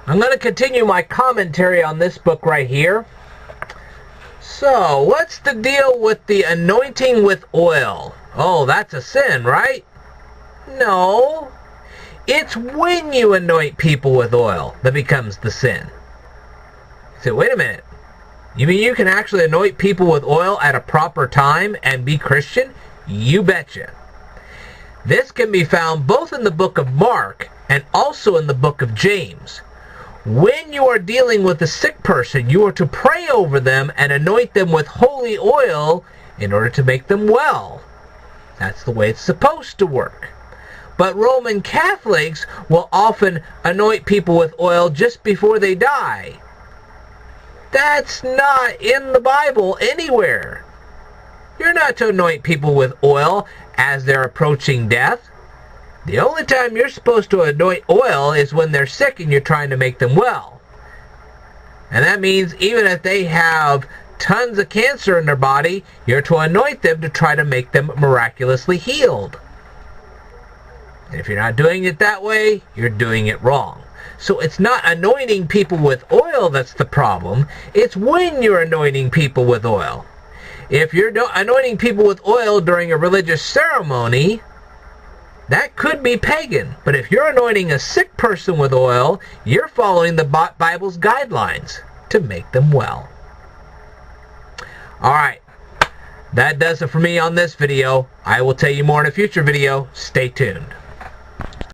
I'm going to continue my commentary on this book right here. So, what's the deal with the anointing with oil? Oh, that's a sin, right? No. It's when you anoint people with oil that becomes the sin. You say, wait a minute. You mean you can actually anoint people with oil at a proper time and be Christian? You betcha. This can be found both in the book of Mark and also in the book of James. When you are dealing with a sick person, you are to pray over them and anoint them with holy oil in order to make them well. That's the way it's supposed to work. But Roman Catholics will often anoint people with oil just before they die. That's not in the Bible anywhere. You're not to anoint people with oil as they're approaching death. The only time you're supposed to anoint oil is when they're sick and you're trying to make them well. And that means even if they have tons of cancer in their body, you're to anoint them to try to make them miraculously healed. And if you're not doing it that way, you're doing it wrong. So it's not anointing people with oil that's the problem. It's when you're anointing people with oil. If you're anointing people with oil during a religious ceremony, that could be pagan. But if you're anointing a sick person with oil, you're following the Bible's guidelines to make them well. Alright, that does it for me on this video. I will tell you more in a future video. Stay tuned.